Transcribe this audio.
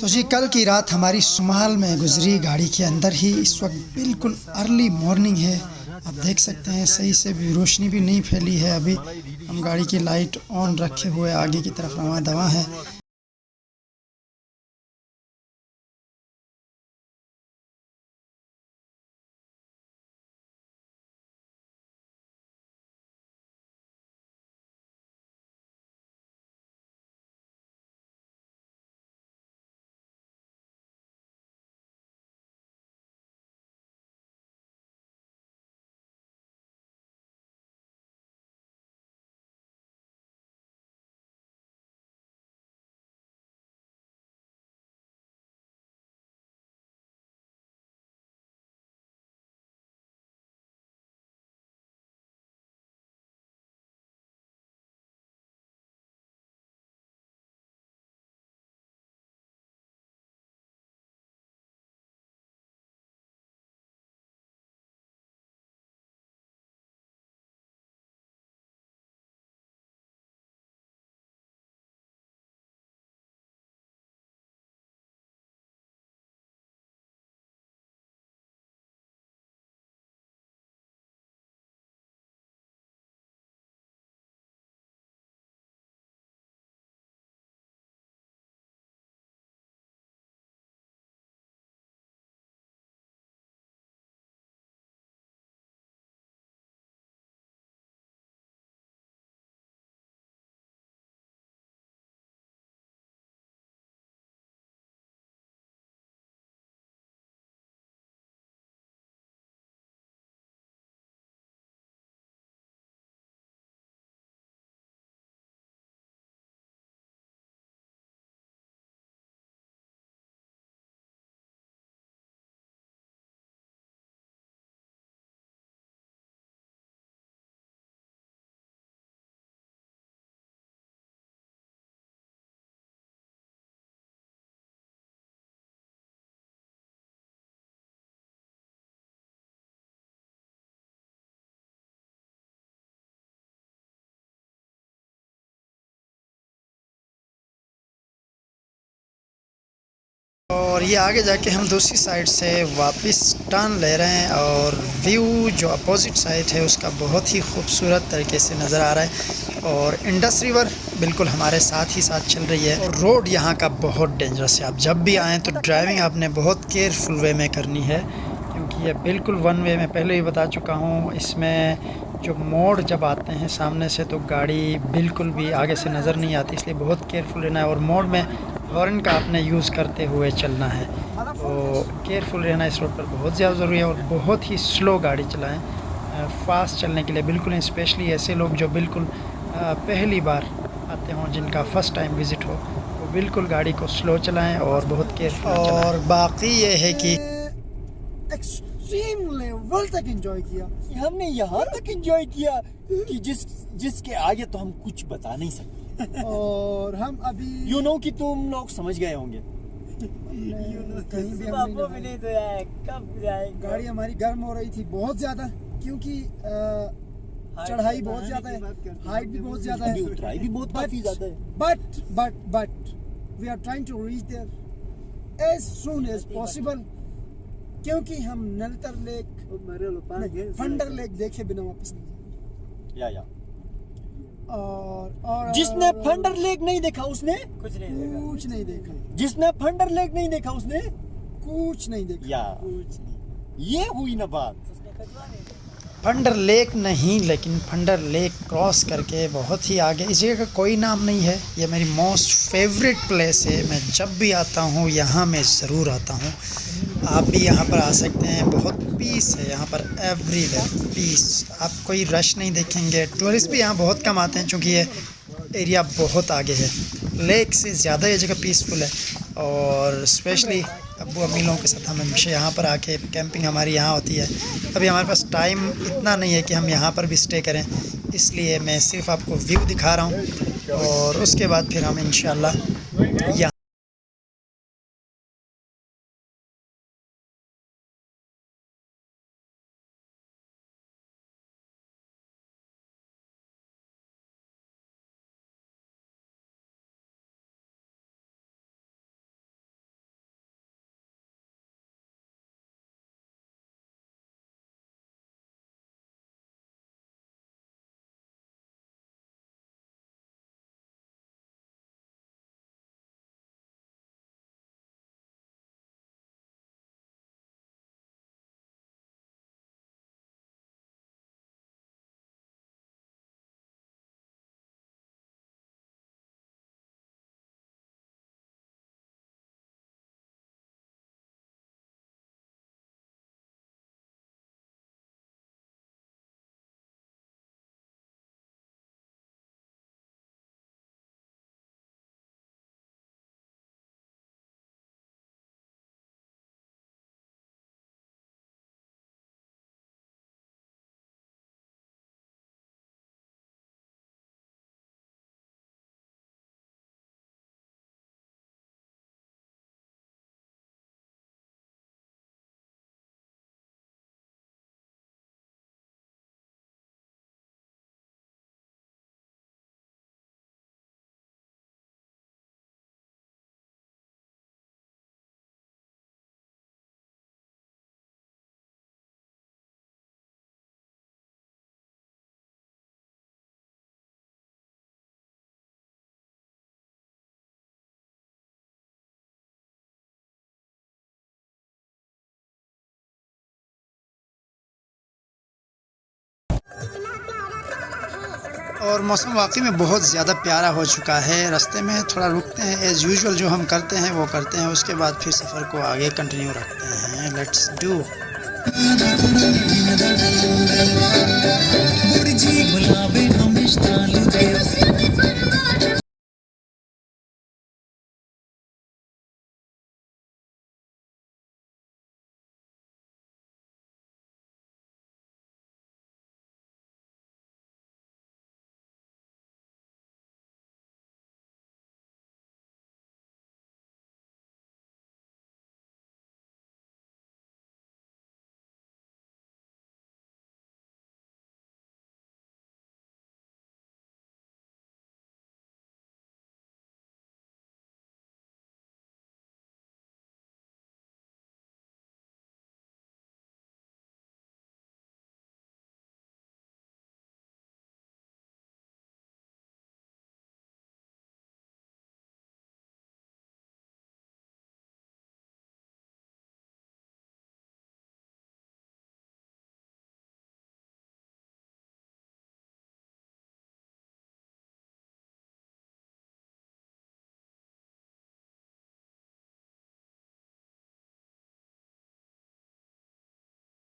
तो जी कल की रात हमारी सुमाल में गुजरी गाड़ी के अंदर ही। इस वक्त बिल्कुल अर्ली मॉर्निंग है। आप देख सकते हैं सही से भी रोशनी भी नहीं फैली है। अभी हम गाड़ी की लाइट ऑन रखे हुए आगे की तरफ रवां दवा है। और ये आगे जाके हम दूसरी साइड से वापस टर्न ले रहे हैं और व्यू जो अपोजिट साइड है उसका बहुत ही खूबसूरत तरीके से नज़र आ रहा है। और इंडस रिवर बिल्कुल हमारे साथ ही साथ चल रही है। और रोड यहाँ का बहुत डेंजरस है। आप जब भी आएँ तो ड्राइविंग आपने बहुत केयरफुल वे में करनी है, क्योंकि ये बिल्कुल वन वे में पहले ही बता चुका हूँ। इसमें जो मोड़ जब आते हैं सामने से तो गाड़ी बिल्कुल भी आगे से नज़र नहीं आती, इसलिए बहुत केयरफुल रहना है। और मोड़ में हॉर्न का आपने यूज़ करते हुए चलना है, तो केयरफुल रहना इस रोड पर बहुत ज़्यादा ज़रूरी है। और बहुत ही स्लो गाड़ी चलाएं, फास्ट चलने के लिए बिल्कुल, स्पेशली ऐसे लोग जो बिल्कुल पहली बार आते हों, जिनका फ़र्स्ट टाइम विज़िट हो, वो बिल्कुल गाड़ी को स्लो चलाएं और बहुत केयरफुल चलाएं। और बाकी ये है कि एक्सट्रीम लेवल तक एंजॉय किया हमने, यहाँ तक एंजॉय किया कि जिसके आगे तो हम कुछ बता नहीं सकते। और हम अभी कि तुम लोग समझ गए होंगे। कहीं भी हम नहीं तो यार, कब जाएंगे। गाड़ी हमारी गर्म हो रही थी बहुत ज्यादा, क्योंकि चढ़ाई बहुत ज्यादा है, हाइट भी बहुत ज्यादा है, उतराई भी बहुत काफी ज्यादा है। But we are trying to reach there as soon as possible, क्योंकि हम नलतर लेक, फंडर लेक देखे बिना वापस नहीं जाएंगे। और जिसने फंडर लेक नहीं देखा उसने कुछ नहीं देखा। जिसने फंडर लेक नहीं देखा उसने कुछ नहीं देखा। ये हुई ना बात। फंडर लेक नहीं, लेकिन फंडर लेक क्रॉस करके बहुत ही आगे, इस जगह का कोई नाम नहीं है। ये मेरी मोस्ट फेवरेट प्लेस है। मैं जब भी आता हूँ यहाँ मैं ज़रूर आता हूँ। आप भी यहाँ पर आ सकते हैं। बहुत पीस है यहाँ पर, एवरीवेयर पीस। आप कोई रश नहीं देखेंगे। टूरिस्ट भी यहाँ बहुत कम आते हैं, क्योंकि ये एरिया बहुत आगे है। लेक से ज़्यादा ये जगह पीसफुल है। और स्पेशली अब्बू अम्मी लोगों के साथ हम हमेशा यहाँ पर आके, कैंपिंग हमारी यहाँ होती है। अभी हमारे पास टाइम इतना नहीं है कि हम यहाँ पर भी स्टे करें, इसलिए मैं सिर्फ आपको व्यू दिखा रहा हूँ और उसके बाद फिर हम इंशाल्लाह यहाँ और मौसम वाकई में बहुत ज़्यादा प्यारा हो चुका है। रास्ते में थोड़ा रुकते हैं, एज़ यूजुअल जो हम करते हैं वो करते हैं, उसके बाद फिर सफ़र को आगे कंटिन्यू रखते हैं। Let's do. गुड़जी गुलाबे हम रिश्ता लुटे